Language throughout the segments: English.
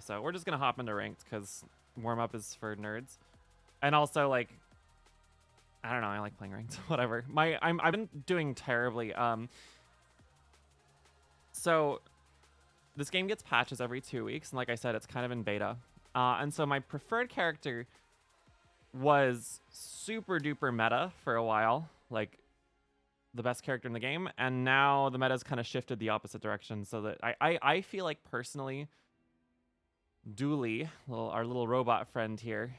So we're just gonna hop into ranked because warm up is for nerds. And also, like, I don't know, I like playing ranked. Whatever. I've been doing terribly. So this game gets patches every 2 weeks, and like I said, it's kind of in beta. And so my preferred character was super duper meta for a while, like the best character in the game, and now the meta's kind of shifted the opposite direction. So that I feel like personally, Dooley, our little robot friend here,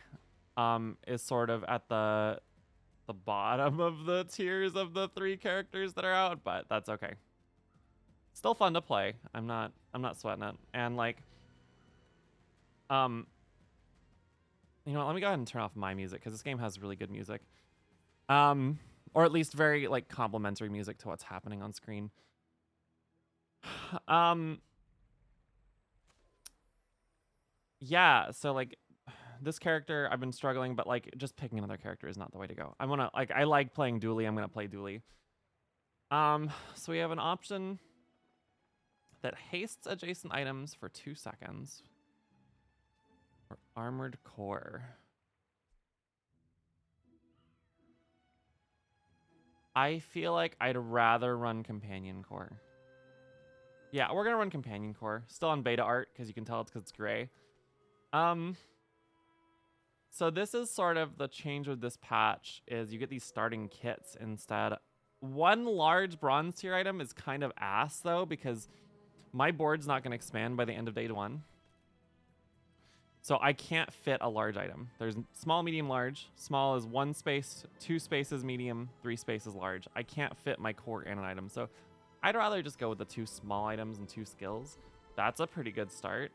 is sort of at the bottom of the tiers of the 3 characters that are out, but that's okay. Still fun to play. I'm not sweating it. And like, you know what, let me go ahead and turn off my music because this game has really good music. Or at least very like complimentary music to what's happening on screen. Yeah, so like this character I've been struggling, but like just picking another character is not the way to go. I like playing Dooley. I'm gonna play Dooley. So we have an option that hastes adjacent items for 2 seconds. Or armored core. I feel like I'd rather run companion core. Yeah, we're gonna run companion core. Still on beta art because you can tell it's because it's gray. So this is sort of the change with this patch is you get these starting kits instead. One large bronze tier item is kind of ass though because my board's not gonna expand by the end of day 1. So I can't fit a large item. There's small, medium, large. Small is 1 space, 2 spaces medium, 3 spaces large. I can't fit my core and an item. So I'd rather just go with the 2 small items and 2 skills. That's a pretty good start.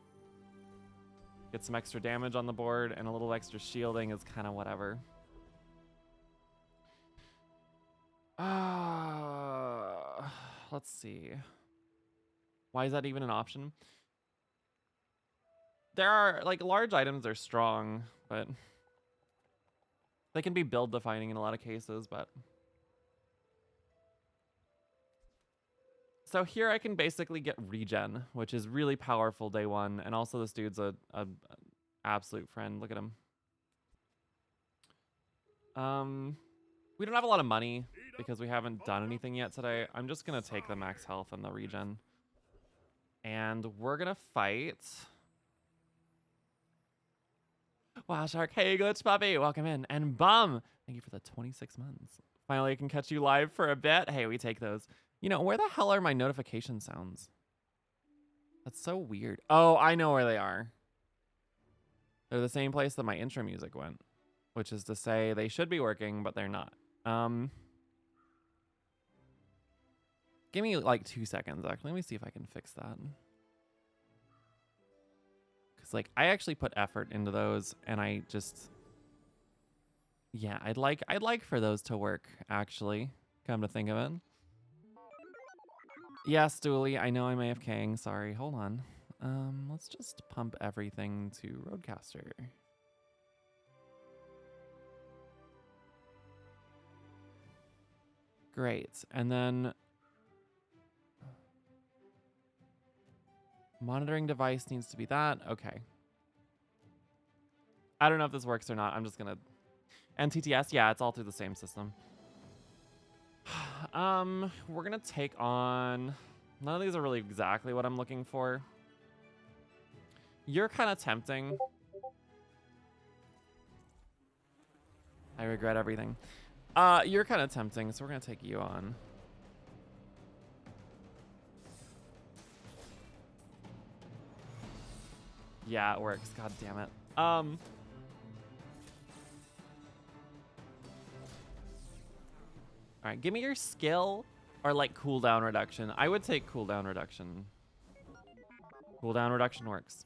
Get some extra damage on the board and a little extra shielding is kind of whatever. Let's see. Why is that even an option? There are, like, large items are strong, but they can be build defining in a lot of cases, but. So here I can basically get regen, which is really powerful day 1. And also this dude's a absolute friend. Look at him. We don't have a lot of money because we haven't done anything yet today. I'm just going to take the max health and the regen. And we're going to fight. Wow, Shark. Hey, Glitch Puppy. Welcome in. And Bum. Thank you for the 26 months. Finally, I can catch you live for a bit. Hey, we take those. You know, where the hell are my notification sounds? That's so weird. Oh, I know where they are. They're the same place that my intro music went, which is to say they should be working, but they're not. Give me like 2 seconds, actually. Let me see if I can fix that. Because, like, I actually put effort into those, and I just... Yeah, I'd like for those to work, actually, come to think of it. Yes, Dooley, I know I'm AFKing. Sorry, hold on. Let's just pump everything to Roadcaster. Great, and then monitoring device needs to be that. Okay. I don't know if this works or not. I'm just gonna... NTTS, yeah, it's all through the same system. We're gonna take on... None of these are really exactly what I'm looking for. You're kind of tempting. I regret everything. You're kind of tempting, so we're gonna take you on. Yeah, it works. God damn it. All right, give me your skill or like cooldown reduction. I would take cooldown reduction. Cooldown reduction works.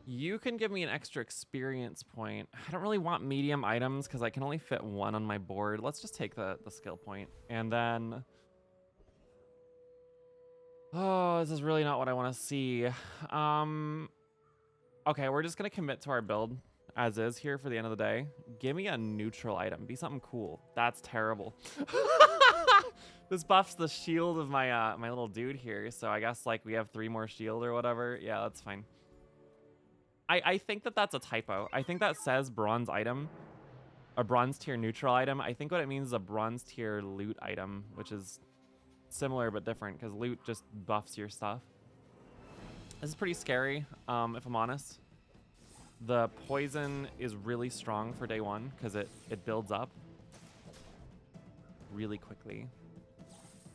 You can give me an extra experience point. I don't really want medium items because I can only fit 1 on my board. Let's just take the skill point. And then... Oh, this is really not what I want to see. Okay, we're just going to commit to our build as is here for the end of the day. Give me a neutral item. Be something cool. That's terrible. This buffs the shield of my my little dude here, so I guess like we have 3 more shield or whatever. Yeah, that's fine. I think that that's a typo. I think that says bronze item, a bronze tier neutral item. I think what it means is a bronze tier loot item, which is similar but different because loot just buffs your stuff. This is pretty scary, if I'm honest. The poison is really strong for day 1 because it builds up really quickly.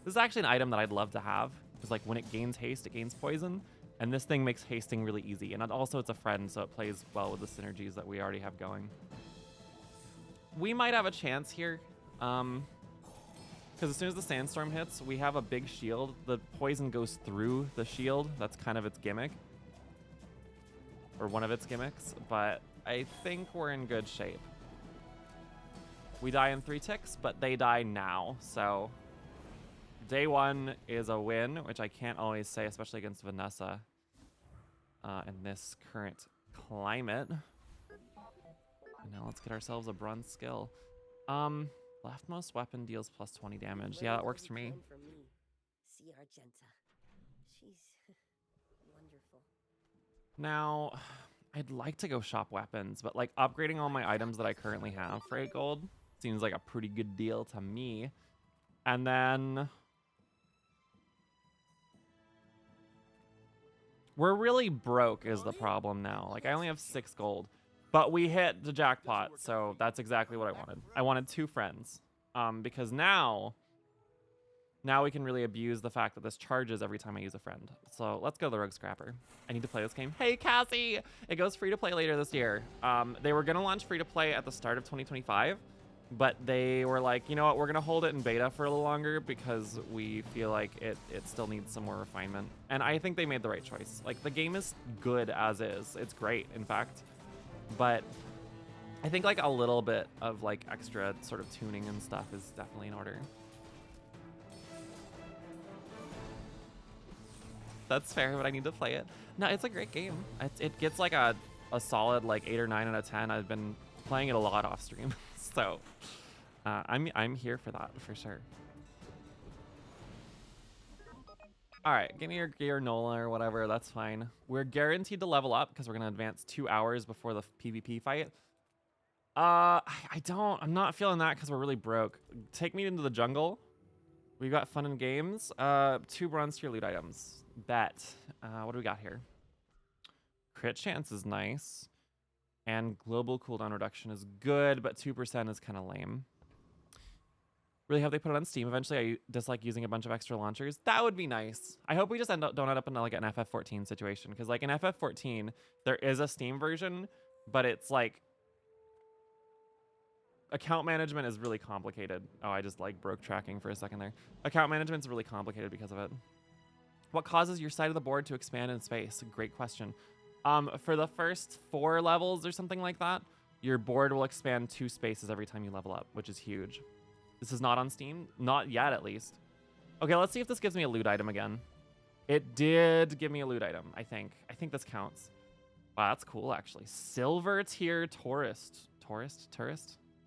This is actually an item that I'd love to have because like when it gains haste, it gains poison. And this thing makes hasting really easy. And also it's a friend, so it plays well with the synergies that we already have going. We might have a chance here. Because as soon as the sandstorm hits, we have a big shield. The poison goes through the shield. That's kind of its gimmick. Or one of its gimmicks. But I think we're in good shape. We die in 3 ticks, but they die now. So day 1 is a win, which I can't always say, especially against Vanessa in this current climate. And now let's get ourselves a bronze skill. Leftmost weapon deals plus 20 damage. Yeah, that works for me. See Argenta. She's wonderful. Now, I'd like to go shop weapons, but like upgrading all my items that I currently have for 8 gold seems like a pretty good deal to me. And then we're really broke is the problem now. Like I only have 6 gold. But we hit the jackpot, so that's exactly what I wanted. I wanted 2 friends. Because now we can really abuse the fact that this charges every time I use a friend. So let's go to the Rogue Scrapper. I need to play this game. Hey, Cassie! It goes free to play later this year. They were going to launch free to play at the start of 2025, but they were like, you know what, we're going to hold it in beta for a little longer because we feel like it still needs some more refinement. And I think they made the right choice. Like, the game is good as is. It's great, in fact. But I think like a little bit of like extra sort of tuning and stuff is definitely in order. That's fair, but I need to play it. No, it's a great game. It gets like a solid like 8 or 9 out of 10. I've been playing it a lot off stream, so I'm here for that for sure. All right, give me your gear, Nola, or whatever. That's fine. We're guaranteed to level up because we're going to advance 2 hours before the PvP fight. I'm not feeling that because we're really broke. Take me into the jungle. We've got fun and games. 2 bronze tier loot items. Bet. What do we got here? Crit chance is nice. And global cooldown reduction is good, but 2% is kind of lame. Really hope they put it on Steam. Eventually, I dislike using a bunch of extra launchers. That would be nice. I hope we just don't end up in like an FF14 situation. Because like in FF14, there is a Steam version, but it's like account management is really complicated. Oh, I just like broke tracking for a second there. Account management is really complicated because of it. What causes your side of the board to expand in space? Great question. For the first 4 levels or something like that, your board will expand 2 spaces every time you level up, which is huge. This is not on Steam. Not yet, at least. Okay, let's see if this gives me a loot item again. It did give me a loot item, I think. I think this counts. Wow, that's cool, actually. Silver tier tourist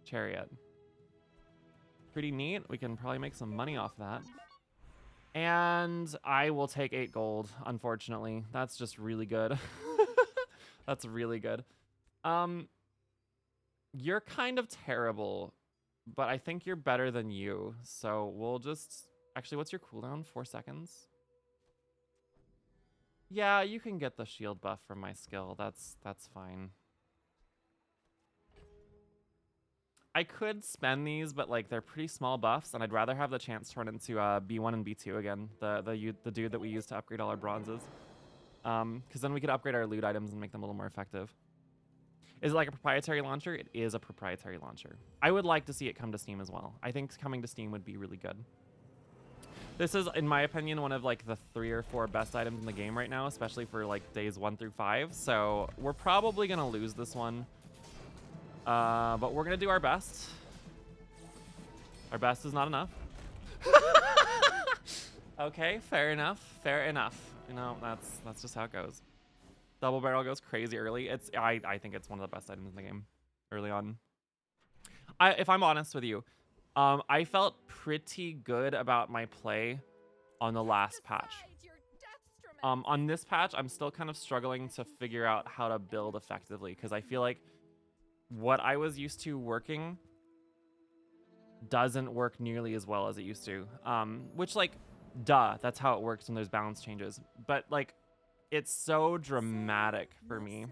chariot. Pretty neat. We can probably make some money off that. And I will take 8 gold, unfortunately. That's just really good. That's really good. You're kind of terrible, but I think you're better than you. So we'll just... Actually, what's your cooldown? 4 seconds? Yeah, you can get the shield buff from my skill. That's fine. I could spend these, but like they're pretty small buffs, and I'd rather have the chance to run into B1 and B2 again, the dude that we use to upgrade all our bronzes. Because then we could upgrade our loot items and make them a little more effective. Is it like a proprietary launcher? It is a proprietary launcher. I would like to see it come to Steam as well. I think coming to Steam would be really good. This is, in my opinion, one of like the 3 or 4 best items in the game right now, especially for like days 1 through 5. So we're probably gonna lose this one. But we're gonna do our best. Our best is not enough. Okay, fair enough. Fair enough. You know, that's just how it goes. Double barrel goes crazy early. I think it's one of the best items in the game early on. If I'm honest with you, I felt pretty good about my play on the last patch. On this patch, I'm still kind of struggling to figure out how to build effectively because I feel like what I was used to working doesn't work nearly as well as it used to. Which, like, duh, that's how it works when there's balance changes. But, like, it's so dramatic for me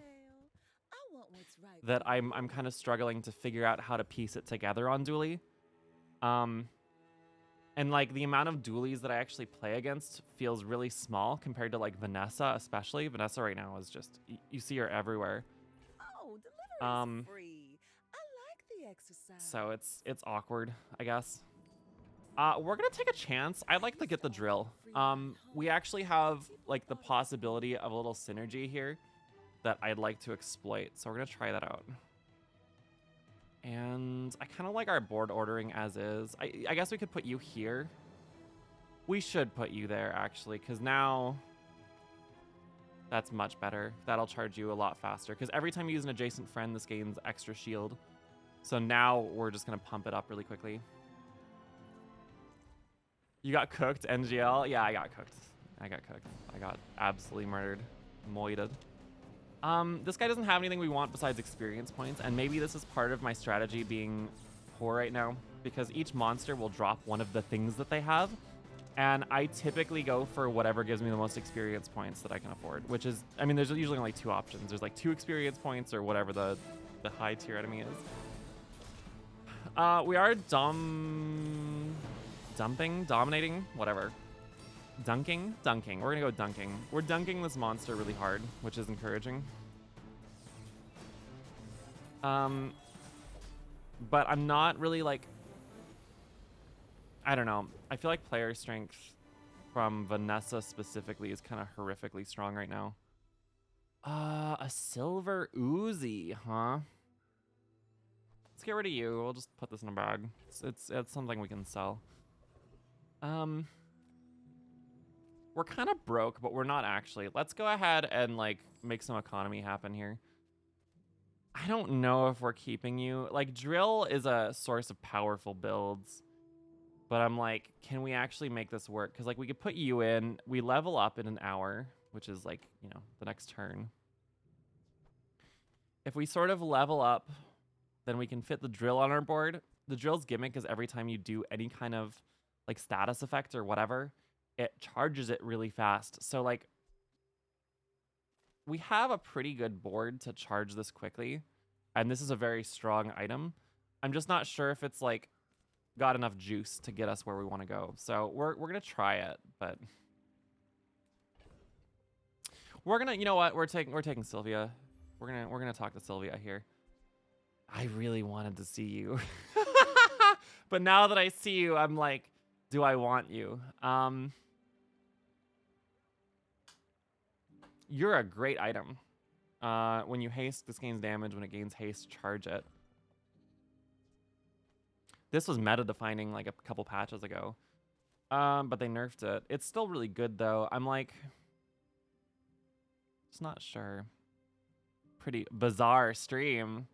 that I'm kind of struggling to figure out how to piece it together on Dually. And, like, the amount of dualies that I actually play against feels really small compared to, like, Vanessa, especially. Vanessa right now is just, you see her everywhere. Oh, delivery's free. I like the exercise. So it's awkward, I guess. We're gonna take a chance. I'd like to get the drill. We actually have, like, the possibility of a little synergy here that I'd like to exploit. So we're gonna try that out. And I kind of like our board ordering as is. I guess we could put you here. We should put you there, actually, because now that's much better. That'll charge you a lot faster, because every time you use an adjacent friend, this gains extra shield. So now we're just going to pump it up really quickly. You got cooked, NGL? Yeah, I got cooked. I got absolutely murdered. Moided. This guy doesn't have anything we want besides experience points, and maybe this is part of my strategy being poor right now, because each monster will drop one of the things that they have, and I typically go for whatever gives me the most experience points that I can afford, which is, I mean, there's usually only two options. There's like 2 experience points or whatever the high tier enemy is. We are dominating, whatever. Dunking. We're gonna go dunking. We're dunking this monster really hard, which is encouraging. But I'm not really, like, I don't know. I feel like player strength from Vanessa specifically is kind of horrifically strong right now. A silver Uzi, huh? Let's get rid of you. We'll just put this in a bag. It's something we can sell. We're kind of broke, but we're not actually. Let's go ahead and, like, make some economy happen here. I don't know if we're keeping you. Like, drill is a source of powerful builds, but I'm like, can we actually make this work? Because, like, we could put you in. We level up in an hour, which is, like, you know, the next turn. If we sort of level up, then we can fit the drill on our board. The drill's gimmick is every time you do any kind of, like, status effect or whatever, it charges it really fast. So, like, we have a pretty good board to charge this quickly, and this is a very strong item. I'm just not sure if it's, like, got enough juice to get us where we want to go. So we're gonna try it, but we're gonna, you know what? We're taking Sylvia. We're gonna talk to Sylvia here. I really wanted to see you, but now that I see you, I'm like, do I want you? You're a great item. When you haste, this gains damage. When it gains haste, charge it. This was meta defining like a couple patches ago. But they nerfed it. It's still really good though. I'm like, just not sure. Pretty Bazaar stream.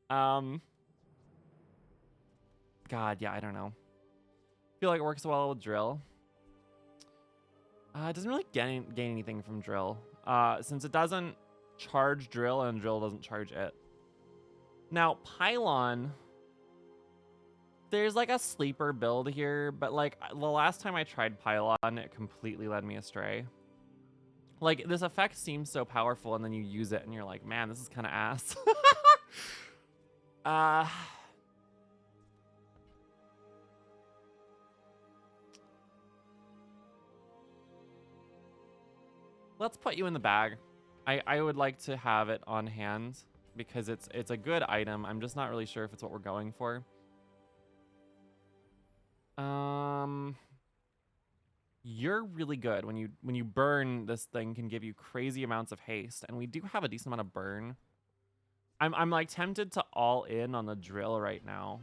God, yeah, I don't know. Feel like it works well with drill. It doesn't really gain anything from drill. Since it doesn't charge drill and drill doesn't charge it. Now, pylon, there's like a sleeper build here, but like the last time I tried pylon, it completely led me astray. Like, this effect seems so powerful, and then you use it and you're like, man, this is kind of ass. Let's put you in the bag. I would like to have it on hand because it's a good item. I'm just not really sure if it's what we're going for. You're really good. When you burn, this thing can give you crazy amounts of haste, and we do have a decent amount of burn. I'm like tempted to all in on the drill right now.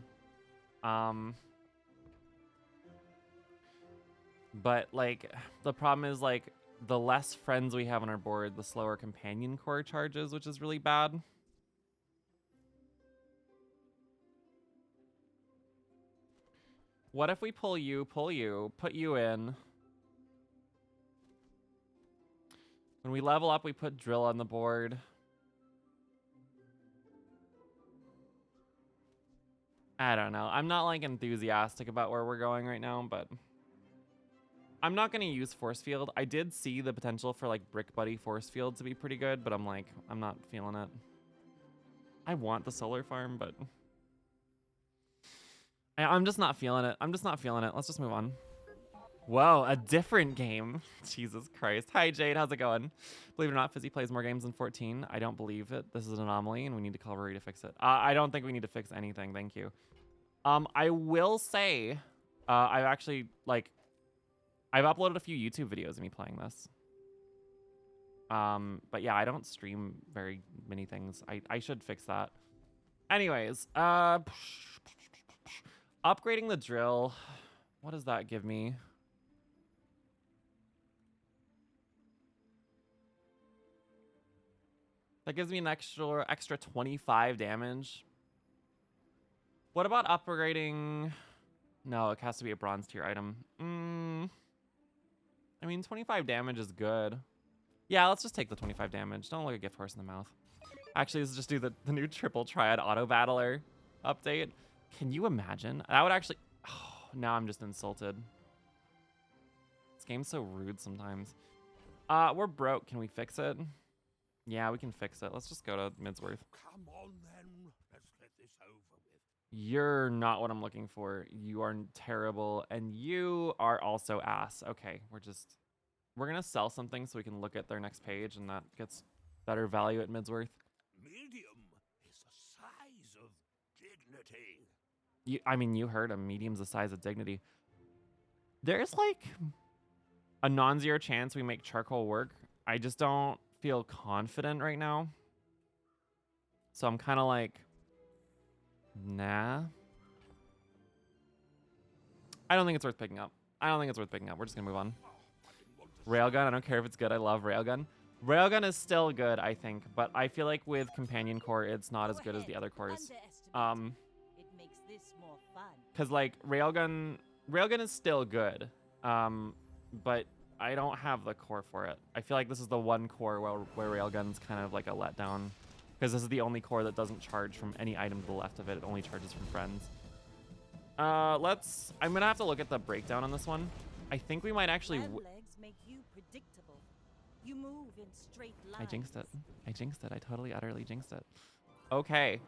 But like the problem is, like, the less friends we have on our board, the slower companion core charges, which is really bad. What if we pull you, put you in. When we level up, we put drill on the board. I don't know. I'm not like enthusiastic about where we're going right now, but I'm not going to use force field. I did see the potential for like Brick Buddy force field to be pretty good, but I'm like, I'm not feeling it. I want the solar farm, but I'm just not feeling it. I'm just not feeling it. Let's just move on. Whoa, a different game. Jesus Christ. Hi, Jade. How's it going? Believe it or not, Fizzy plays more games than 14. I don't believe it. This is an anomaly, and we need to call Rory to fix it. I don't think we need to fix anything. Thank you. I will say, I've actually, like, I've uploaded a few YouTube videos of me playing this. But yeah, I don't stream very many things. I should fix that. Anyways, upgrading the drill. What does that give me? That gives me an extra 25 damage. What about upgrading? No, it has to be a bronze tier item. I mean, 25 damage is good. Yeah, let's just take the 25 damage. Don't look a gift horse in the mouth. Actually, let's just do the new triple triad auto battler update. Can you imagine? That would actually... Oh, now I'm just insulted. This game's so rude sometimes. We're broke. Can we fix it? Yeah, we can fix it. Let's just go to Midsworth. Come on then, let's get this over with. You're not what I'm looking for. You are terrible, and you are also ass. Okay, we're gonna sell something so we can look at their next page, and that gets better value at Midsworth. Medium is the size of dignity. You heard him. Medium's the size of dignity. There's like a non-zero chance we make charcoal work. I just don't feel confident right now. So I'm kind of like, nah. I don't think it's worth picking up. We're just gonna move on. Railgun, I don't care if it's good. I love Railgun. Railgun is still good, I think, but I feel like with Companion Core, it's not as good as the other cores. It makes this more fun. Cause like Railgun is still good, but I don't have the core for it. I feel like this is the one core where Railgun's kind of like a letdown, because this is the only core that doesn't charge from any item to the left of it. It only charges from friends. I'm gonna have to look at the breakdown on this one. I think we might actually. Legs make you predictable. You move in straight lines. I jinxed it. I totally, utterly jinxed it. Okay.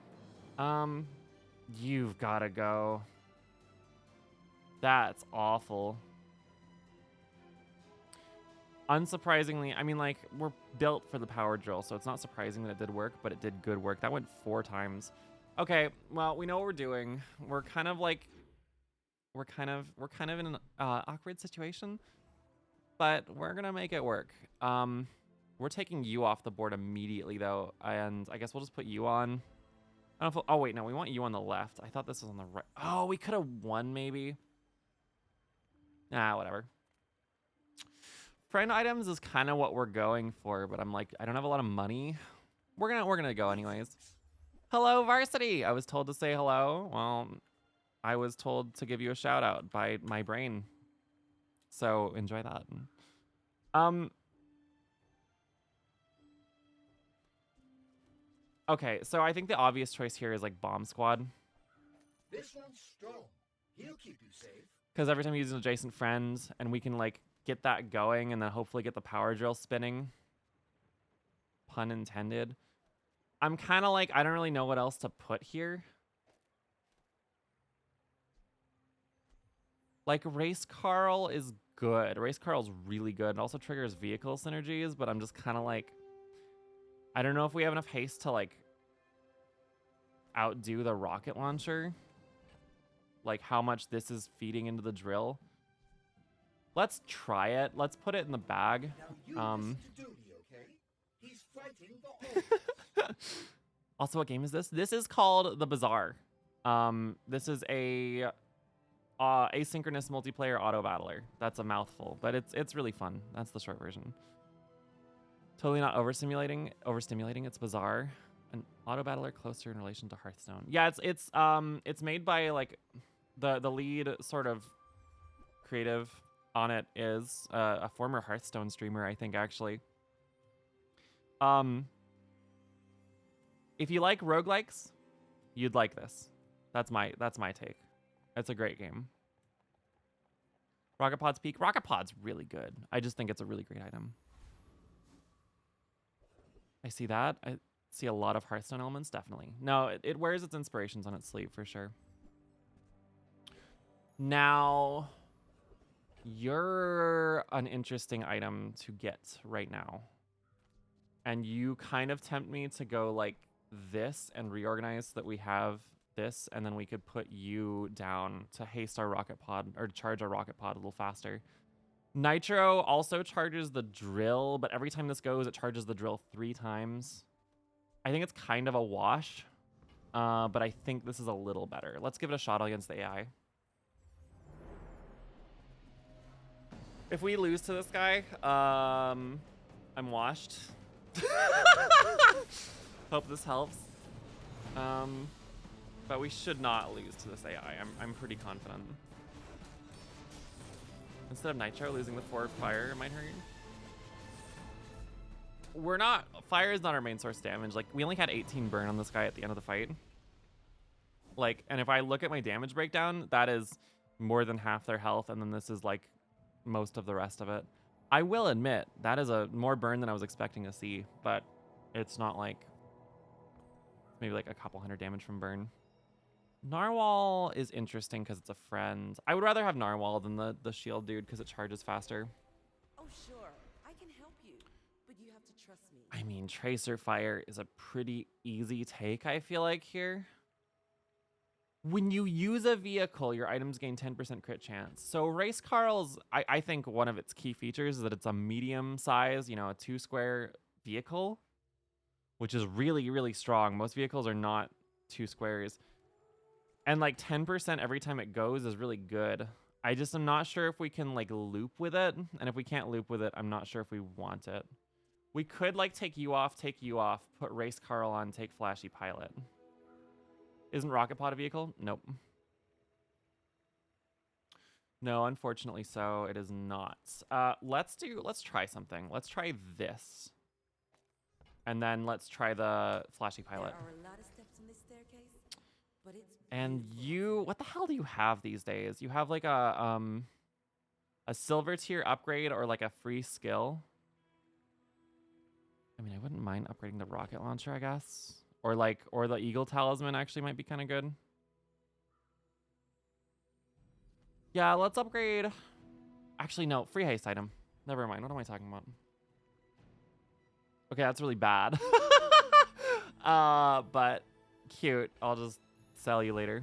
You've gotta go. That's awful. Unsurprisingly, I mean, like, we're built for the power drill, so it's not surprising that it did work, but it did good work. That went 4 times. Okay, well, we know what we're doing. We're kind of in an awkward situation, but we're gonna make it work. We're taking you off the board immediately, though, and I guess we'll just put you on. I don't know if oh wait, no, we want you on the left. I thought this was on the right. Oh, we could have won maybe. Nah, whatever. Friend items is kind of what we're going for, but I'm like, I don't have a lot of money. We're gonna go anyways. Hello, Varsity. I was told to say hello. Well, I was told to give you a shout out by my brain. So enjoy that. Okay, so I think the obvious choice here is like Bomb Squad. This one's strong. He'll keep you safe. Because every time you use an adjacent friend, and we can like get that going, and then hopefully get the power drill spinning. Pun intended. I'm kind of like, I don't really know what else to put here. Like Race Carl is good. Race Carl's really good. It also triggers vehicle synergies, but I'm just kind of like, I don't know if we have enough haste to like outdo the rocket launcher. Like how much this is feeding into the drill. Let's try it. Let's put it in the bag. Now you listen to Dooney, okay? He's fighting the Hulk. Also, what game is this? This is called the Bazaar. This is a asynchronous multiplayer auto battler. That's a mouthful, but it's really fun. That's the short version. Totally not overstimulating. It's Bazaar, an auto battler closer in relation to Hearthstone. Yeah, it's made by like The lead sort of creative on it is a former Hearthstone streamer, I think, actually. If you like roguelikes, you'd like this. That's my take. It's a great game. Rocket Pod's peak. Rocket Pod's really good. I just think it's a really great item. I see that. I see a lot of Hearthstone elements, definitely. No, it wears its inspirations on its sleeve for sure. Now, you're an interesting item to get right now. And you kind of tempt me to go like this and reorganize so that we have this, and then we could put you down to haste our rocket pod or charge our rocket pod a little faster. Nitro also charges the drill, but every time this goes, it charges the drill 3 times. I think it's kind of a wash, but I think this is a little better. Let's give it a shot against the AI. If we lose to this guy, I'm washed. Hope this helps. But we should not lose to this AI. I'm pretty confident. Instead of Nitro losing the 4 fire, it might hurt. We're not... Fire is not our main source damage. Like, we only had 18 burn on this guy at the end of the fight. Like, and if I look at my damage breakdown, that is more than half their health, and then this is, like, most of the rest of it. I will admit, that is a more burn than I was expecting to see, but it's not like... Maybe, like, a couple hundred damage from burn. Narwhal is interesting because it's a friend. I would rather have Narwhal than the shield dude because it charges faster. Oh, sure. I can help you, but you have to trust me. I mean, Tracer Fire is a pretty easy take, I feel like, here. When you use a vehicle, your items gain 10% crit chance. So Race Carl's, I think one of its key features is that it's a medium size, you know, a 2 square vehicle, which is really, really strong. Most vehicles are not 2 squares. And like 10% every time it goes is really good. I just am not sure if we can like loop with it. And if we can't loop with it, I'm not sure if we want it. We could like take you off, put Race Carl on, take Flashy Pilot. Isn't Rocket Pod a vehicle? Nope. No, unfortunately so. It is not. Let's try something. Let's try this. And then let's try the Flashy Pilot. There are a lot of steps in this staircase, but it's And you, what the hell do you have these days? You have like a silver tier upgrade or like a free skill. I mean, I wouldn't mind upgrading the rocket launcher, I guess. Or the Eagle Talisman actually might be kind of good. Yeah, let's upgrade. Actually, no, free haste item. Never mind. What am I talking about? Okay, that's really bad. But cute. I'll just sell you later.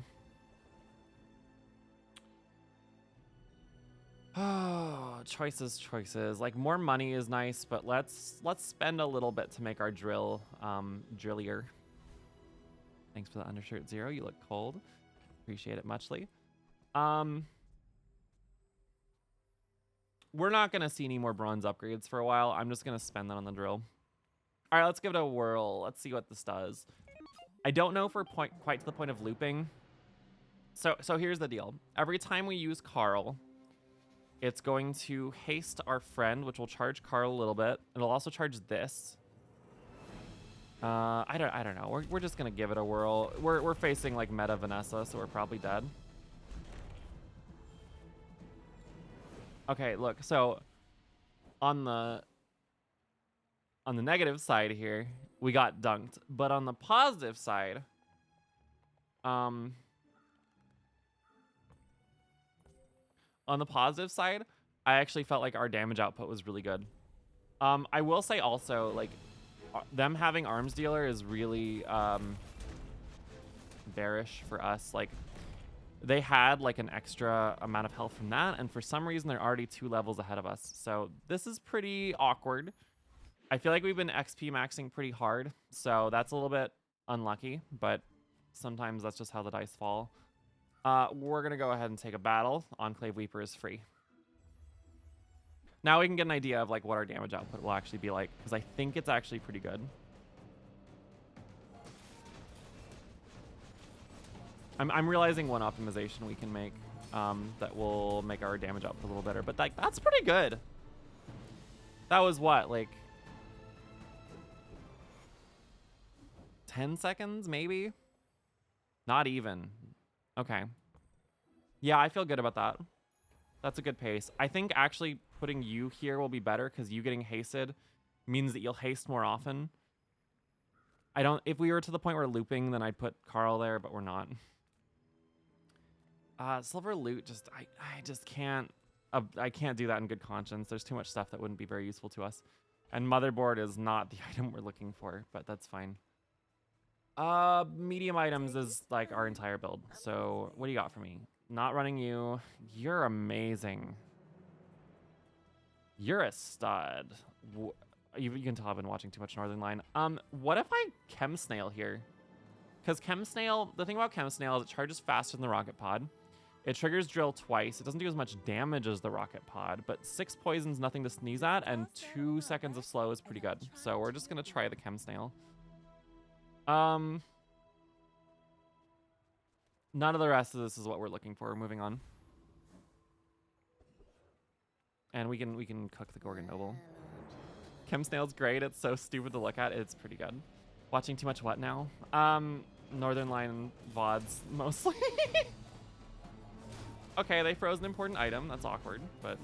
Oh, choices. Like more money is nice, but let's spend a little bit to make our drill drillier. Thanks for the undershirt, Zero. You look cold. Appreciate it muchly. We're not gonna see any more bronze upgrades for a while. I'm just gonna spend that on the drill. All right, let's give it a whirl. Let's see what this does. I don't know if we're quite to the point of looping. So here's the deal. Every time we use Carl, it's going to haste our friend, which will charge Carl a little bit. It'll also charge this. I don't know. We're just gonna give it a whirl. We're facing like meta Vanessa, so we're probably dead. Okay, look. So on the negative side here, we got dunked, but on the positive side, I actually felt like our damage output was really good. I will say also, like, them having arms dealer is really bearish for us. Like, they had like an extra amount of health from that, and for some reason they're already 2 levels ahead of us. So this is pretty awkward. I feel like we've been XP maxing pretty hard, so that's a little bit unlucky, but sometimes that's just how the dice fall. We're gonna go ahead and take a battle. Enclave Weeper is free. Now we can get an idea of like what our damage output will actually be like, because I think it's actually pretty good. I'm realizing one optimization we can make that will make our damage output a little better, but like that's pretty good. That was what, like 10 seconds maybe? Not even. Okay. Yeah, I feel good about that. That's a good pace. I think actually putting you here will be better because you getting hasted means that you'll haste more often. If we were to the point where looping, then I'd put Carl there, but we're not. Silver loot, I just can't, I can't do that in good conscience. There's too much stuff that wouldn't be very useful to us. And motherboard is not the item we're looking for, but that's fine. Medium items is like our entire build. So what do you got for me? Not running you. You're amazing. You're a stud. You can tell I've been watching too much Northern Line. What if I Chem Snail here? Because Chem Snail, the thing about Chem Snail is it charges faster than the Rocket Pod. It triggers Drill twice. It doesn't do as much damage as the Rocket Pod, but 6 poisons, nothing to sneeze at, and 2 seconds of slow is pretty good. So we're just gonna try the Chem Snail. None of the rest of this is what we're looking for. Moving on. And we can cook the Gorgon Noble. Chem Snail's great. It's so stupid to look at. It's pretty good. Watching too much what now? Northern Line VODs mostly. Okay, they froze an important item. That's awkward, but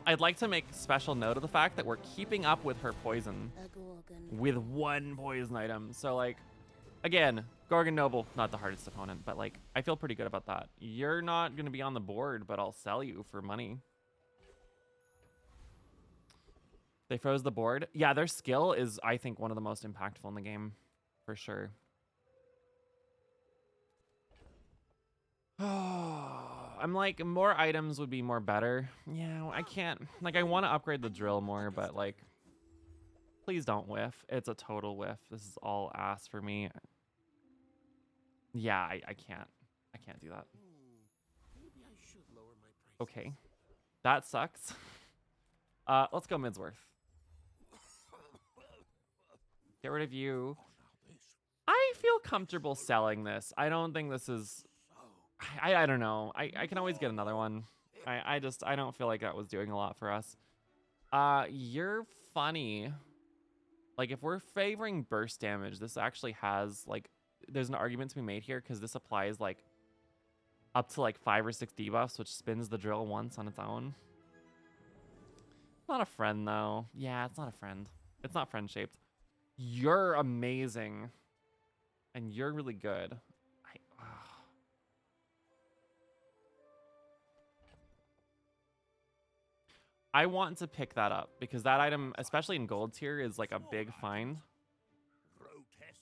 I'd like to make special note of the fact that we're keeping up with her poison with 1 poison item. So like, again, Gorgon Noble, not the hardest opponent, but like, I feel pretty good about that. You're not going to be on the board, but I'll sell you for money. They froze the board. Yeah, their skill is, I think, one of the most impactful in the game, for sure. I'm like, more items would be more better. Yeah, I can't, like, I want to upgrade the drill more, but like, please don't whiff. It's a total whiff. This is all ass for me. Yeah, I can't do that. Maybe I should lower my price. Okay, that sucks. Let's go Midsworth. Get rid of you. I feel comfortable selling this. I don't think this is, I don't know. I can always get another one. I don't feel like that was doing a lot for us. You're funny. Like, if we're favoring burst damage, this actually has, like, there's an argument to be made here because this applies, like, up to, like, 5 or 6 debuffs, which spins the drill once on its own. Not a friend, though. Yeah, it's not a friend. It's not friend-shaped. You're amazing. And you're really good. I want to pick that up because that item, especially in gold tier, is like a big find.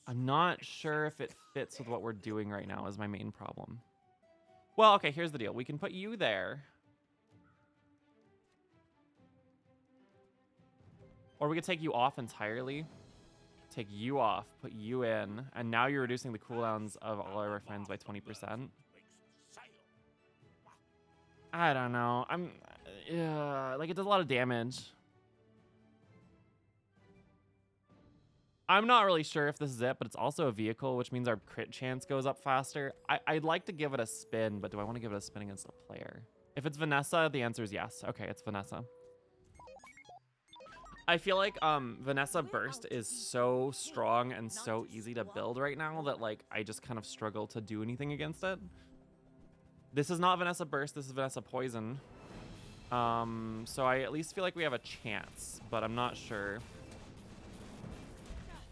I'm not sure if it fits with what we're doing right now is my main problem. Well, okay, here's the deal. We can put you there. Or we could take you off entirely. Take you off, put you in, and now you're reducing the cooldowns of all our friends by 20%. I don't know. Like, it does a lot of damage. I'm not really sure if this is it, but it's also a vehicle, which means our crit chance goes up faster. I'd like to give it a spin, but do I want to give it a spin against a player? If it's Vanessa, the answer is yes. Okay, it's Vanessa. I feel like Vanessa Burst is so strong and so easy to build right now that, like, I just kind of struggle to do anything against it. This is not Vanessa Burst, this is Vanessa Poison. So I at least feel like we have a chance, but I'm not sure.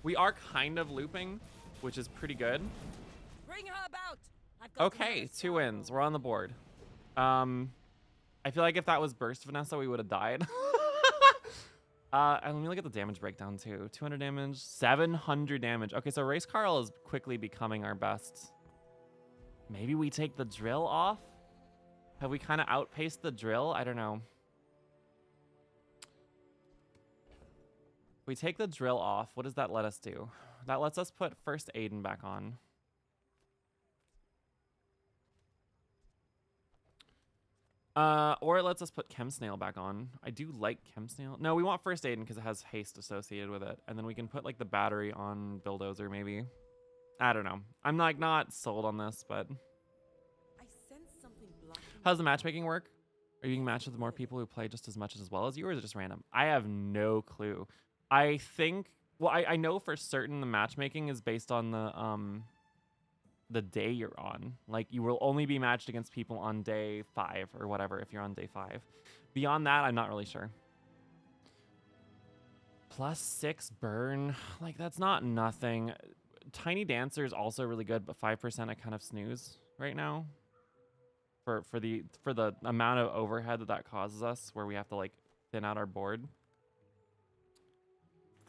We are kind of looping, which is pretty good. Bring her about. I've got Okay, 2 wins. We're on the board. I feel like if that was Burst Vanessa, we would have died. And let me look at the damage breakdown too. 200 damage, 700 damage. Okay, so Race Carl is quickly becoming our best. Maybe we take the drill off? Have we kind of outpaced the drill? I don't know. We take the drill off. What does that let us do? That lets us put First Aiden back on. Or it lets us put Chem Snail back on. I do like Chem Snail. No, we want First Aiden because it has haste associated with it. And then we can put like the battery on Bulldozer maybe. I don't know. I'm like not sold on this, but I sense something blocking. how's the matchmaking work? Are you getting matched with more people who play just as much as well as you, or is it just random? I have no clue. I think, well, I know for certain the matchmaking is based on the day you're on. Like, you will only be matched against people on day 5 or whatever if you're on day 5. Beyond that, I'm not really sure. +6 burn, like that's not nothing. Tiny Dancer is also really good, but 5% I kind of snooze right now. For the amount of overhead that causes us, where we have to like thin out our board.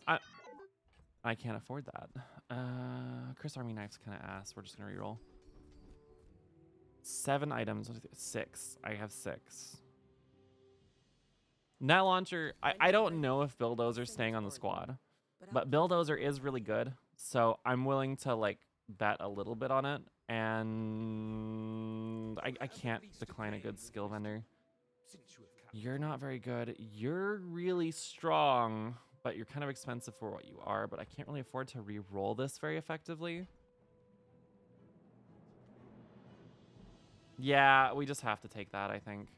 I can't afford that. Chris Army Knife's kind of ass. We're just gonna reroll. 7 items. 6. I have 6. Net Launcher. I don't know if Billdozer staying on the squad, but Billdozer is really good, so I'm willing to like bet a little bit on it. And I can't decline a good skill vendor. You're not very good. You're really strong, but you're kind of expensive for what you are. But I can't really afford to re-roll this very effectively. Yeah, we just have to take that, I think.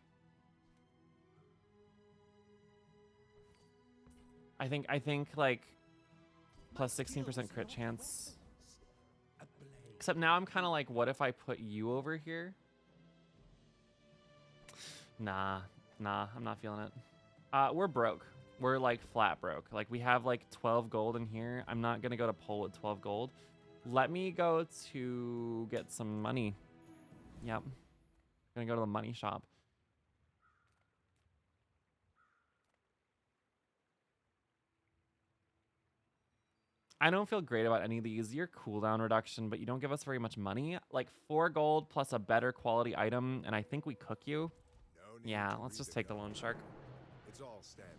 I think like plus 16% crit chance. Except now I'm kind of like, what if I put you over here? Nah, I'm not feeling it. We're broke. We're like flat broke. Like we have like 12 gold in here. I'm not gonna go to poll with 12 gold. Let me go to get some money. Yep. Gonna go to the money shop. I don't feel great about any of these. Your cooldown reduction, but you don't give us very much money. Like 4 gold plus a better quality item, and I think we cook you. Yeah, let's just take the Lone Shark. It's all standard,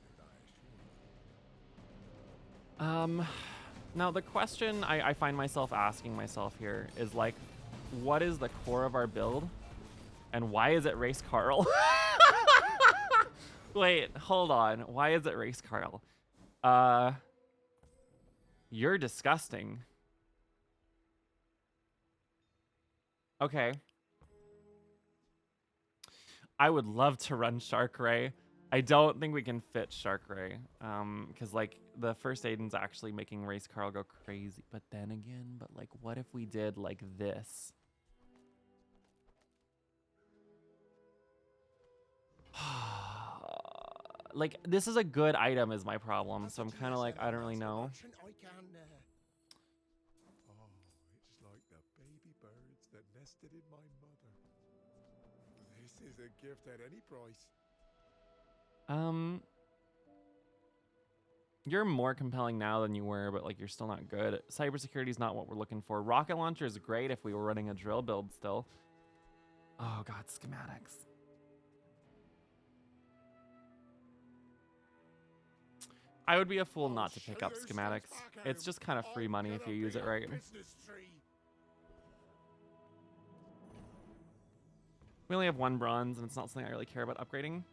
Now the question I find myself asking myself here is like, what is the core of our build? And why is it Race Carl? Wait, hold on. Why is it Race Carl? You're disgusting. Okay. I would love to run Shark Ray. I don't think we can fit Shark Ray. Because like the first Aiden's actually making Race Carl go crazy. But then again, but like what if we did like this? Like this is a good item is my problem. So I'm kind of like, I don't really know. Oh, it's like the baby birds that nested in my mother. This is a gift at any price. You're more compelling now than you were, but like you're still not good. Cybersecurity is not what we're looking for. Rocket launcher is great if we were running a drill build still. Oh god, schematics. I would be a fool not to pick up schematics. It's just kind of free money if you use it right. We only have 1 bronze, and it's not something I really care about upgrading.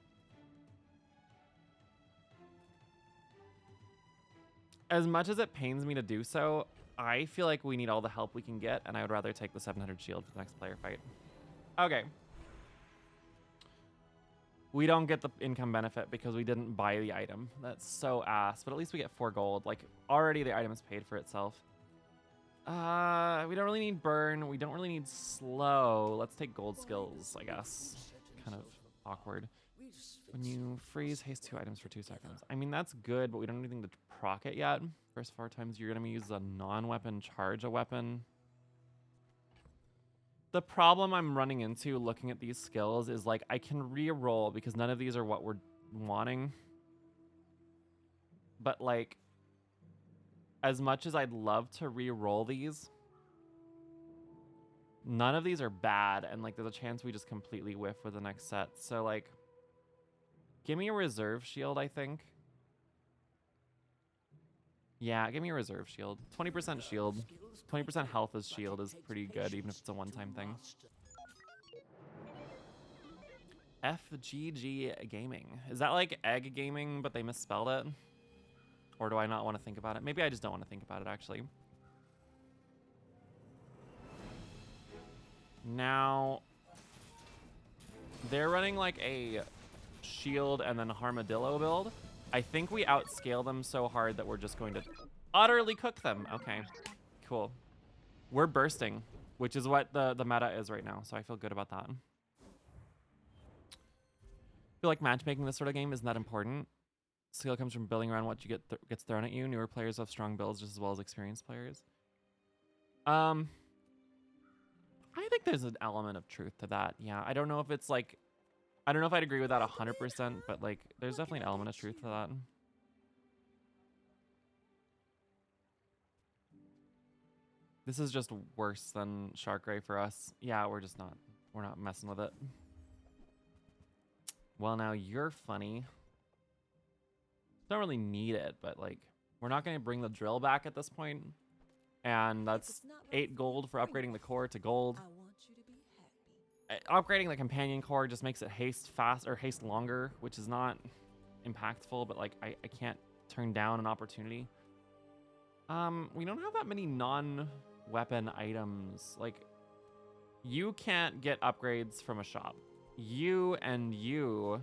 As much as it pains me to do so, I feel like we need all the help we can get, and I would rather take the 700 shield for the next player fight. Okay. We don't get the income benefit because we didn't buy the item. That's so ass, but at least we get 4 gold. Like, already the item is paid for itself. We don't really need burn. We don't really need slow. Let's take gold skills, I guess. Kind of awkward. When you freeze, haste 2 items for 2 seconds. I mean, that's good, but we don't have anything to proc it yet. First 4 times you're going to use a non-weapon, charge a weapon. The problem I'm running into looking at these skills is like I can re-roll because none of these are what we're wanting. But like, as much as I'd love to re-roll these, none of these are bad, and like there's a chance we just completely whiff with the next set. So like, give me a reserve shield, I think. Yeah, give me a reserve shield. 20% shield. 20% health as shield is pretty good, even if it's a one-time thing. FGG Gaming. Is that like Egg Gaming, but they misspelled it? Or do I not want to think about it? Maybe I just don't want to think about it, actually. Now, they're running like a shield and then armadillo build. I think we outscale them so hard that we're just going to utterly cook them. Okay, cool. We're bursting, which is what the meta is right now, so I feel good about that. I feel like matchmaking this sort of game isn't that important. Skill comes from building around what you gets thrown at you. Newer players have strong builds just as well as experienced players. I think there's an element of truth to that. Yeah, I don't know if it's like, I don't know if I'd agree with that 100%, but like, there's definitely an element of truth to that. This is just worse than Shark Ray for us. Yeah, we're not messing with it. Well, now you're funny. Don't really need it, but like, we're not going to bring the drill back at this point. And that's 8 gold for upgrading the core to gold. I want you to be happy. Upgrading the companion core just makes it haste fast or haste longer, which is not impactful, but like I can't turn down an opportunity. We don't have that many non-weapon items. Like, you can't get upgrades from a shop. You and you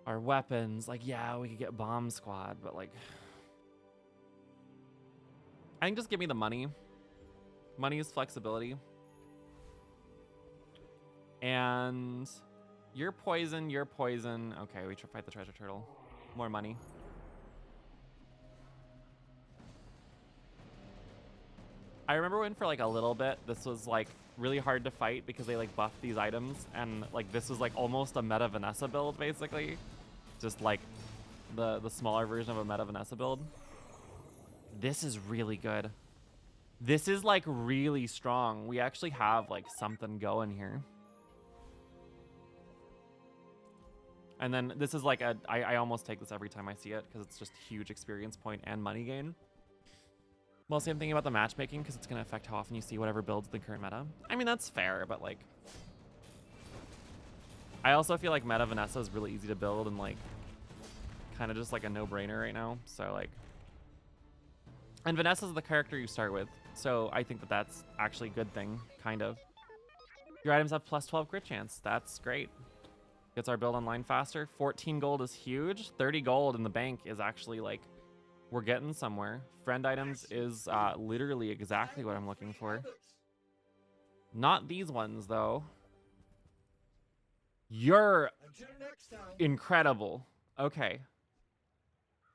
are weapons. Like, yeah, we could get bomb squad, but like, I think just give me the money. Money is flexibility. And you're poison, you're poison. Okay, we fight the treasure turtle. More money. I remember when for like a little bit, this was like really hard to fight because they like buffed these items, and like this was like almost a meta Vanessa build basically. Just like the smaller version of a meta Vanessa build. This is really good. This is like really strong. We actually have like something going here. And then this is like I almost take this every time I see it because it's just huge experience point and money gain. Mostly I'm thinking about the matchmaking because it's going to affect how often you see whatever builds the current meta. I mean, that's fair, but like, I also feel like meta Vanessa is really easy to build and like kind of just like a no-brainer right now. So like, and Vanessa's the character you start with. So I think that that's actually a good thing, kind of. Your items have plus 12 crit chance. That's great. Gets our build online faster. 14 gold is huge. 30 gold in the bank is actually like, we're getting somewhere. Friend items is literally exactly what I'm looking for. Not these ones, though. You're incredible. Okay.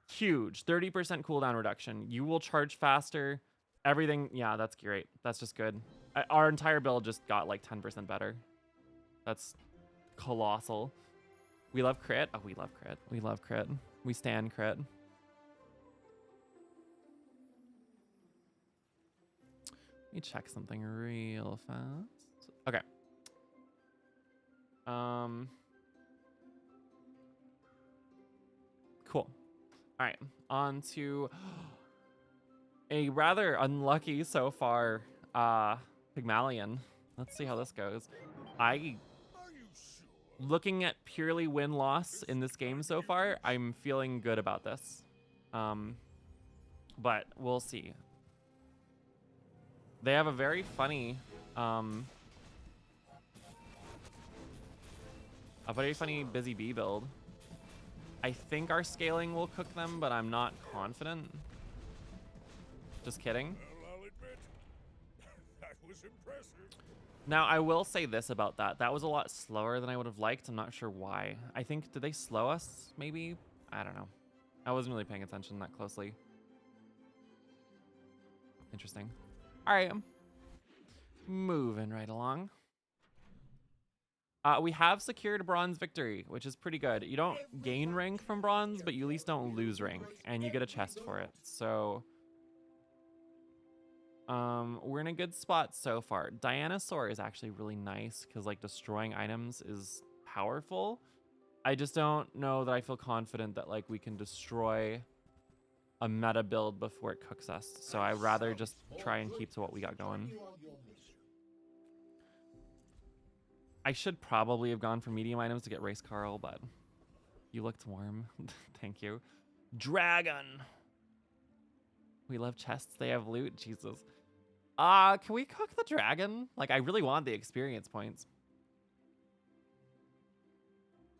Huge. 30% cooldown reduction. You will charge faster. Everything. Yeah, that's great. That's just good. Our entire build just got like 10% better. That's colossal. We love crit. Oh, we love crit. We love crit. We stand crit. Let me check something real fast. Okay. Cool. All right. On to a rather unlucky so far Pygmalion. Let's see how this goes. Looking at purely win-loss in this game so far, I'm feeling good about this. But we'll see. They have a very funny, busy bee build. I think our scaling will cook them, but I'm not confident. Just kidding. Well, I'll admit, that was impressive. Now, I will say this about that. That was a lot slower than I would have liked. I'm not sure why. I think, did they slow us, maybe? I don't know. I wasn't really paying attention that closely. Interesting. All right, moving right along. We have secured a bronze victory, which is pretty good. You don't gain rank from bronze, but you at least don't lose rank, and you get a chest for it. So, we're in a good spot so far. Dianosaur is actually really nice because like destroying items is powerful. I just don't know that I feel confident that like we can destroy a meta build before it cooks us. So I'd rather just try and keep to what we got going. I should probably have gone for medium items to get Race Carl, but you looked warm. Thank you. Dragon. We love chests. They have loot. Jesus. Can we cook the dragon? Like, I really want the experience points.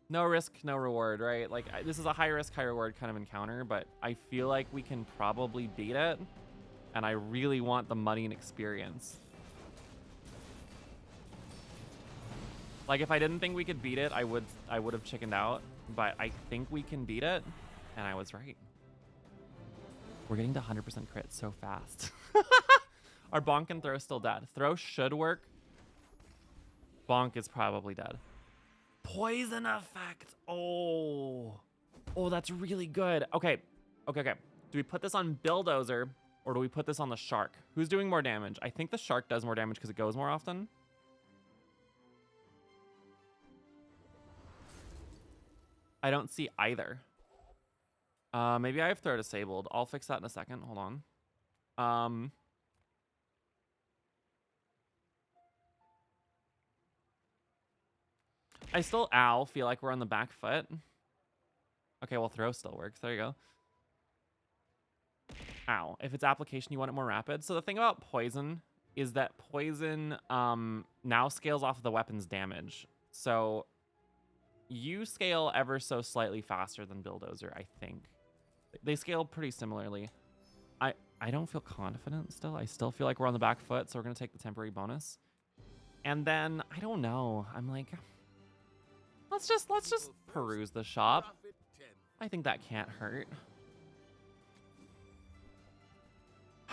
No risk, no reward, right? Like, this is a high risk, high reward kind of encounter, but I feel like we can probably beat it. And I really want the money and experience. Like, if I didn't think we could beat it, I would have chickened out. But I think we can beat it, and I was right. We're getting to 100% crit so fast. Our bonk and throw still dead. Throw should work. Bonk is probably dead. Poison effect. Oh, that's really good. Okay. Do we put this on Bulldozer or do we put this on the Shark? Who's doing more damage? I think the Shark does more damage because it goes more often. I don't see either. Maybe I have throw disabled. I'll fix that in a second. Hold on. I still, feel like we're on the back foot. Okay, well, throw still works. There you go. Ow. If it's application, you want it more rapid. So the thing about poison is that poison now scales off of the weapon's damage. So you scale ever so slightly faster than Bulldozer, I think. They scale pretty similarly. I don't feel confident still. I still feel like we're on the back foot, so we're going to take the temporary bonus. And then, I don't know. I'm like... Let's just peruse the shop. I think that can't hurt.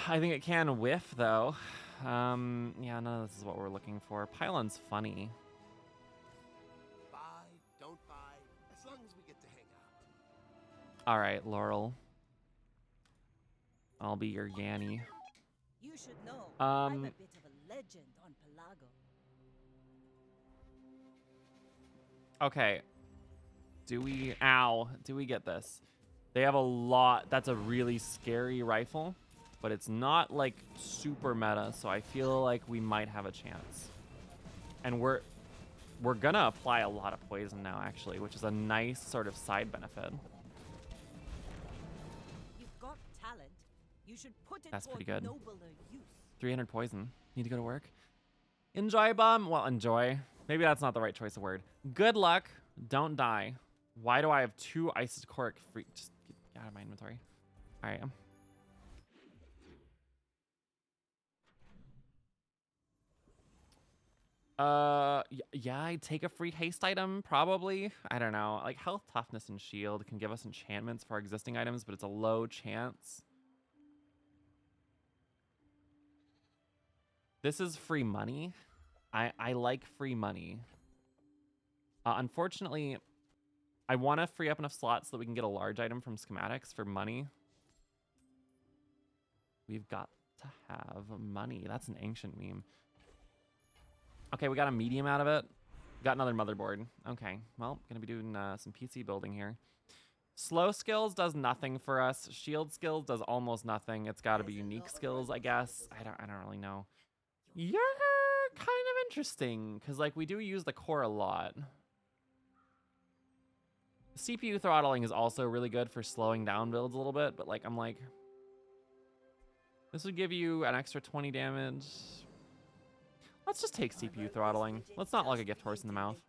I think it can whiff, though. Yeah, none of this is what we're looking for. Pylon's funny. Buy, don't buy, as long as we get to hang out. All right, Laurel. I'll be your Yanny. You should know. I'm a bit of a legend on Pelago. Okay. Do we get this? They have a lot. That's a really scary rifle, but it's not like super meta, so I feel like we might have a chance. And we're gonna apply a lot of poison now, actually, which is a nice sort of side benefit. You've got talent. You should put it That's pretty toward good. nobler use. 300 poison. Need to go to work. Enjoy, bum. Well, enjoy. Maybe that's not the right choice of word. Good luck. Don't die. Why do I have 2 isocoric free? Just get out of my inventory. All right. Yeah, I'd take a free haste item, probably. I don't know. Like, health, toughness, and shield can give us enchantments for our existing items, but it's a low chance. This is free money. I like free money. Unfortunately, I want to free up enough slots so that we can get a large item from schematics for money. We've got to have money. That's an ancient meme. Okay, we got a medium out of it. Got another motherboard. Okay, well, gonna be doing some PC building here. Slow skills does nothing for us. Shield skills does almost nothing. It's got to be unique skills, I guess. I don't really know. You're kind of interesting because like we do use the core a lot. CPU throttling is also really good for slowing down builds a little bit, but like I'm like, this would give you an extra 20 damage. Let's just take CPU throttling. Let's not like a gift horse in the mouth.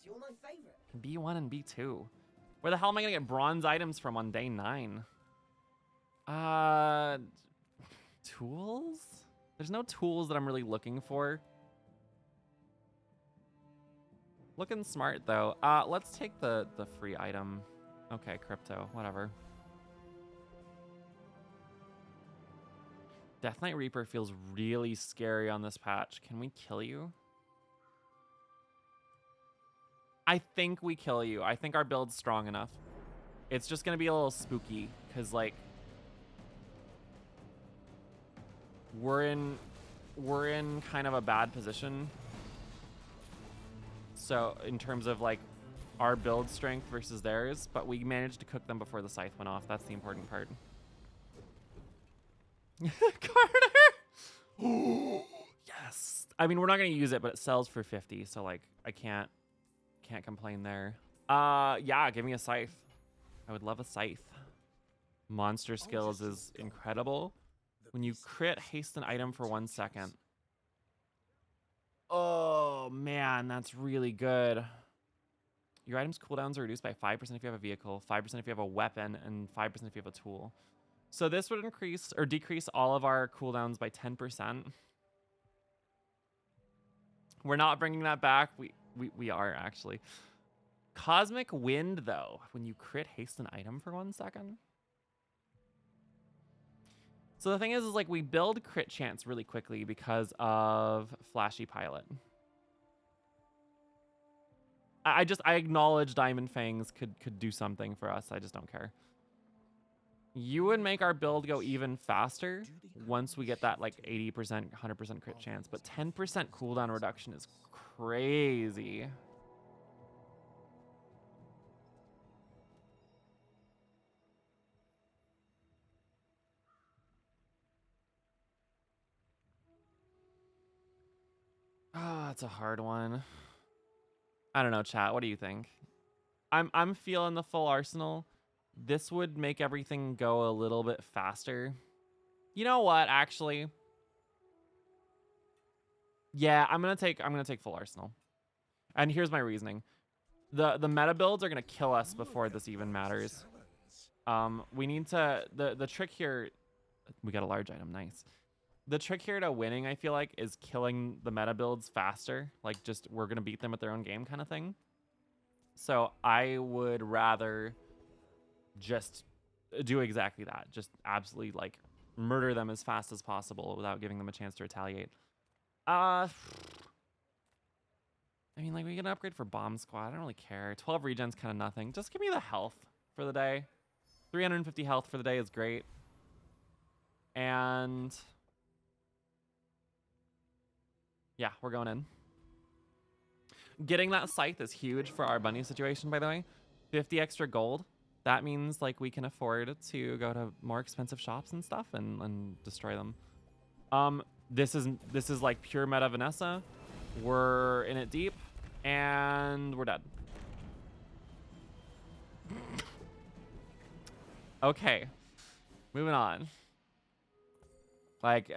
You're my favorite. B1 and B2. Where the hell am I gonna get bronze items from on day 9? Tools? There's no tools that I'm really looking for. Looking smart though. Let's take the free item. Okay, crypto, whatever. Death Knight Reaper feels really scary on this patch. Can we kill you? I think we kill you. I think our build's strong enough. It's just gonna be a little spooky because like we're in kind of a bad position. So in terms of like our build strength versus theirs, but we managed to cook them before the scythe went off. That's the important part. Carter! Yes. I mean, we're not going to use it, but it sells for 50, so like I can't complain there. Yeah, give me a scythe. I would love a scythe. Monster skills is incredible. When you crit, haste an item for 1 second. Oh, man, that's really good. Your item's cooldowns are reduced by 5% if you have a vehicle, 5% if you have a weapon, and 5% if you have a tool. So this would increase or decrease all of our cooldowns by 10%. We're not bringing that back. We are, actually. Cosmic Wind, though. When you crit, haste an item for 1 second. So the thing is like we build crit chance really quickly because of Flashy Pilot. I acknowledge Diamond Fangs could do something for us. I just don't care. You would make our build go even faster once we get that like 80%, 100% crit chance, but 10% cooldown reduction is crazy. Oh, that's a hard one. I don't know, chat. What do you think? I'm feeling the full arsenal. This would make everything go a little bit faster. You know what, actually? Yeah, I'm gonna take full arsenal. And here's my reasoning. The meta builds are gonna kill us before this even matters. We need to the trick here. We got a large item, nice. The trick here to winning, I feel like, is killing the meta builds faster. Like, just we're gonna beat them at their own game kind of thing. So I would rather just do exactly that. Just absolutely like murder them as fast as possible without giving them a chance to retaliate. I mean, like, we get an upgrade for Bomb Squad. I don't really care. 12 regen's kind of nothing. Just give me the health for the day. 350 health for the day is great. And yeah, we're going in. Getting that scythe is huge for our bunny situation, by the way. 50 extra gold. That means like we can afford to go to more expensive shops and stuff and destroy them. This is like pure meta Vanessa. We're in it deep and we're dead. Okay, moving on. Like,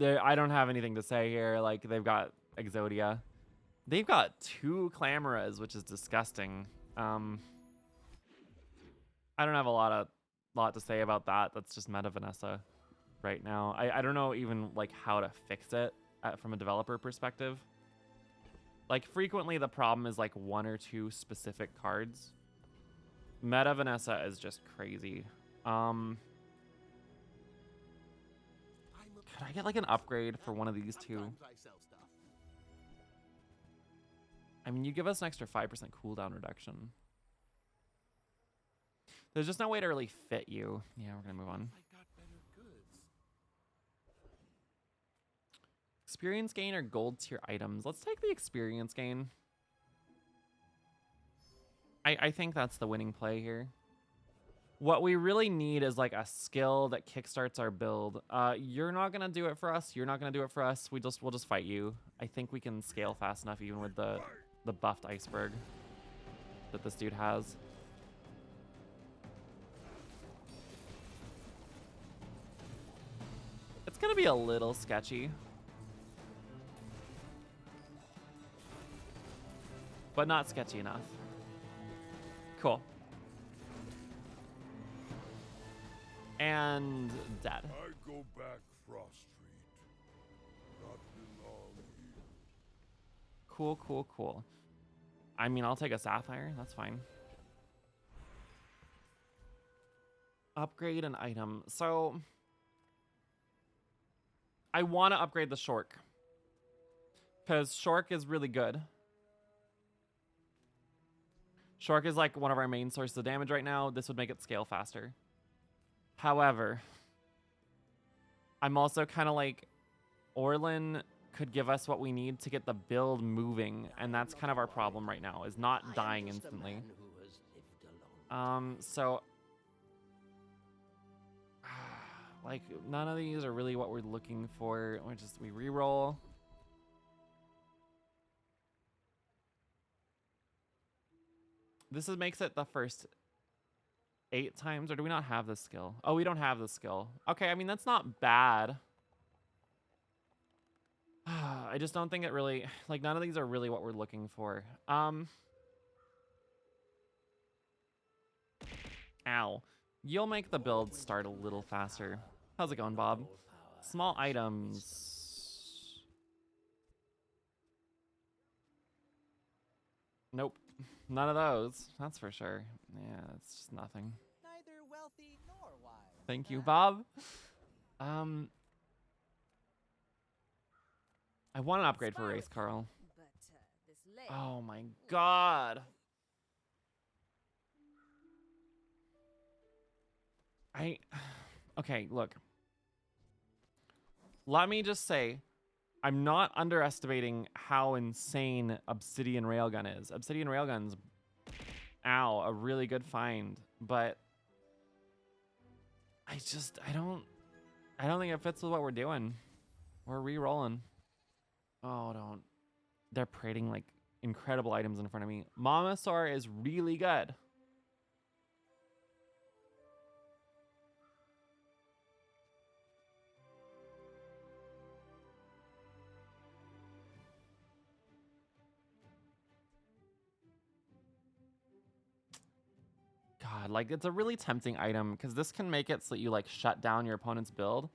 I don't have anything to say here. Like, they've got Exodia. They've got 2 Clamoras, which is disgusting. I don't have a lot to say about that. That's just meta Vanessa right now. I don't know even like how to fix it from a developer perspective. Like, frequently the problem is like 1 or 2 specific cards. Meta Vanessa is just crazy. Could I get like an upgrade for one of these 2? I mean, you give us an extra 5% cooldown reduction. There's just no way to really fit you. Yeah, we're gonna move on. Experience gain or gold tier items? Let's take the experience gain. I think that's the winning play here. What we really need is like a skill that kickstarts our build. You're not gonna do it for us. You're not gonna do it for us. We'll just fight you. I think we can scale fast enough even with the buffed iceberg that this dude has. It's gonna be a little sketchy. But not sketchy enough. Cool. And dead. I go back Frost Street. Not belong here. Cool, cool, cool. I mean, I'll take a sapphire. That's fine. Upgrade an item. So I want to upgrade the Shork because Shork is really good. Shork is like one of our main sources of damage right now. This would make it scale faster. However, I'm also kind of like, Orlin could give us what we need to get the build moving, and that's kind of our problem right now, is not dying instantly. So like, none of these are really what we're looking for. We reroll. This makes it the first 8 times, or do we not have this skill? Oh, we don't have this skill. Okay, I mean, that's not bad. I just don't think it really, like, none of these are really what we're looking for. Ow. You'll make the build start a little faster. How's it going, Bob? Small items. Nope. None of those. That's for sure. Yeah, it's just nothing. Neither wealthy nor wise. Thank you, Bob. I want an upgrade for race, Carl. But this leg. Oh my god. Okay, look. Let me just say, I'm not underestimating how insane Obsidian Railgun is. Obsidian Railgun's, ow, a really good find, but I don't think it fits with what we're doing. We're re-rolling. Oh, don't. They're parading like incredible items in front of me. Momosaur is really good. God, like, it's a really tempting item because this can make it so that you like shut down your opponent's build.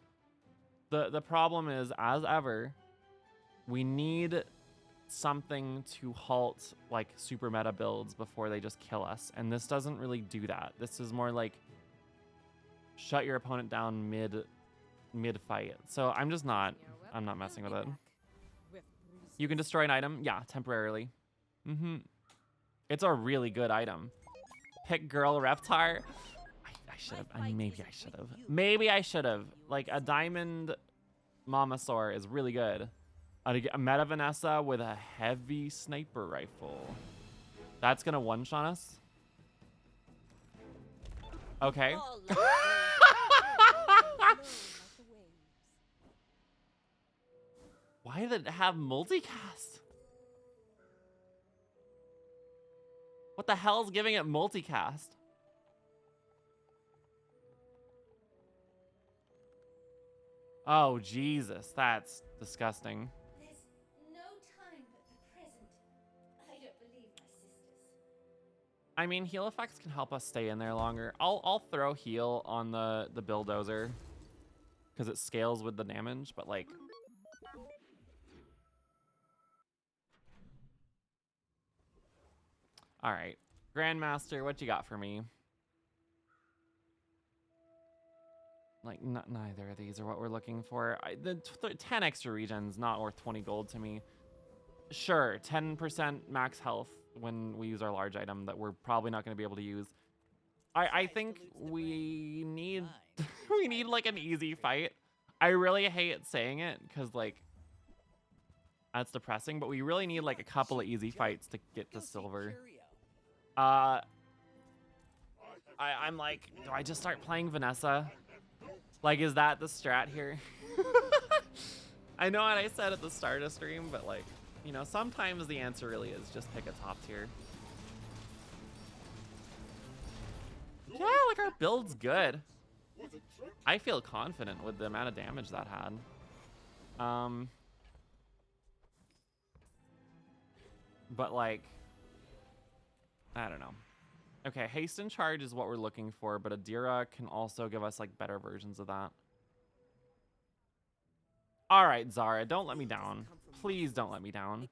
The problem is, as ever, we need something to halt like super meta builds before they just kill us, and this doesn't really do that. This is more like shut your opponent down mid fight. So I'm not messing with it. You can destroy an item, yeah, temporarily. It's a really good item. Pick girl Reptar. I should have. Maybe I should have. Like, a diamond Momosaur is really good. A Meta Vanessa with a heavy sniper rifle. That's gonna one-shot us. Okay. Why did it have multicast? What the hell's giving it multicast? Oh, Jesus, that's disgusting. There's no time but the present. I don't believe my sisters. I mean, heal effects can help us stay in there longer. I'll throw heal on the bulldozer because it scales with the damage, but like, all right, Grandmaster, what you got for me? Like, neither of these are what we're looking for. The 10 extra regens not worth 20 gold to me. Sure, 10% max health when we use our large item that we're probably not going to be able to use. I think we need we need like an easy fight. I really hate saying it because like that's depressing, but we really need like a couple of easy fights to get to silver. I'm like, do I just start playing Vanessa? Like, is that the strat here? I know what I said at the start of stream, but like, you know, sometimes the answer really is just pick a top tier. Yeah, like our build's good. I feel confident with the amount of damage that had. But like, I don't know. Okay, haste and charge is what we're looking for, but Adira can also give us like better versions of that. All right, Zara, don't let me down. Please don't let me down.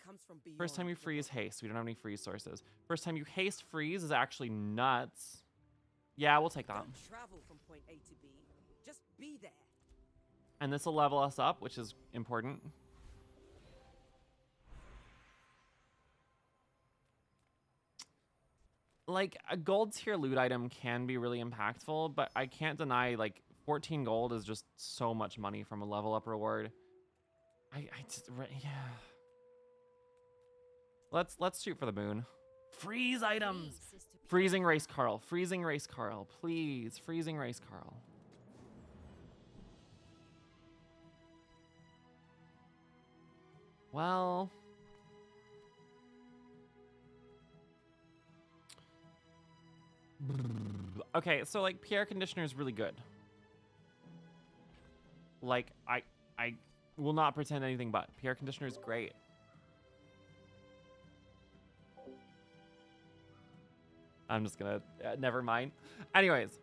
First time you freeze haste, we don't have any freeze sources. First time you haste freeze is actually nuts. Yeah, we'll take that. Don't travel from point A to B. Just be there. And this will level us up, which is important. Like, a gold tier loot item can be really impactful, but I can't deny, like, 14 gold is just so much money from a level up reward. Yeah. Let's shoot for the moon. Freeze items. Freezing race Carl. Freezing race Carl. Please. Freezing race Carl. Well, Okay, so like Pierre conditioner is really good. Like I will not pretend anything but Pierre conditioner is great. I'm just gonna never mind. Anyways,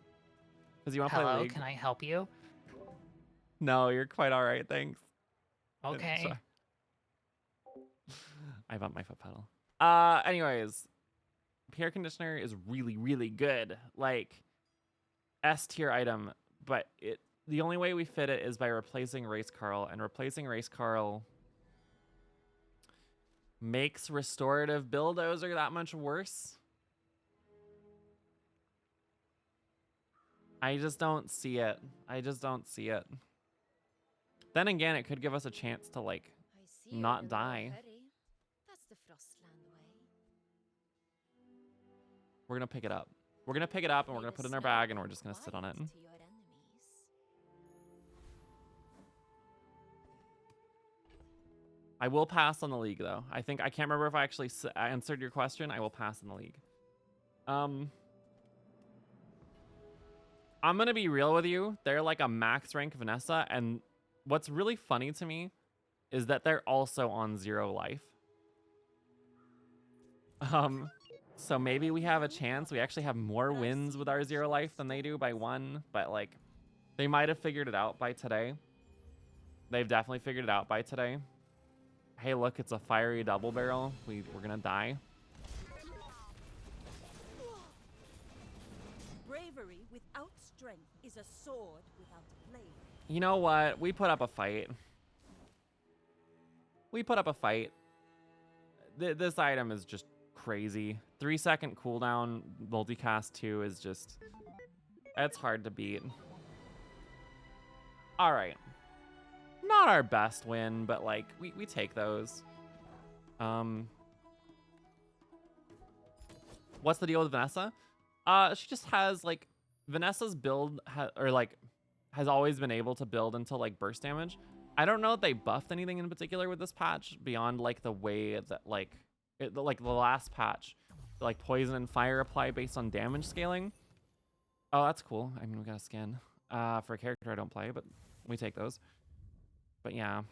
because you want to play Hello, League? can I help you? No, you're quite all right. Thanks. Okay. Sorry. I bumped my foot pedal. Anyways, Pierre conditioner is really, really good. Like S tier item, but the only way we fit it is by replacing Race Carl, and replacing Race Carl makes restorative bulldozer that much worse. I just don't see it. I just don't see it. Then again, it could give us a chance to like I see you're not in no die. hurry. That's the Frostland way. We're gonna pick it up. We're gonna pick it up and we're May gonna the put it in our snow bag and we're be just gonna sit on it. quiet to your enemies. I will pass on the League though. I can't remember if I actually answered your question. I will pass on the League. I'm gonna be real with you. They're like a max rank Vanessa, and what's really funny to me is that they're also on 0 life. So maybe we have a chance. We actually have more wins with our 0 life than they do by 1, but like they might have figured it out by today. They've definitely figured it out by today. Hey, look, it's a fiery double barrel. We're gonna die. Bravery without strength is a sword without a blade. You know what? We put up a fight. We put up a fight. This item is just crazy. 3-second cooldown multicast 2 is just... It's hard to beat. All right. Not our best win, but like we take those. What's the deal with Vanessa? She just has like Vanessa's build has always been able to build until like burst damage. I don't know if they buffed anything in particular with this patch beyond like the way that like the last patch, like poison and fire apply based on damage scaling. Oh, that's cool. I mean, we got a skin for a character I don't play, but we take those. But yeah,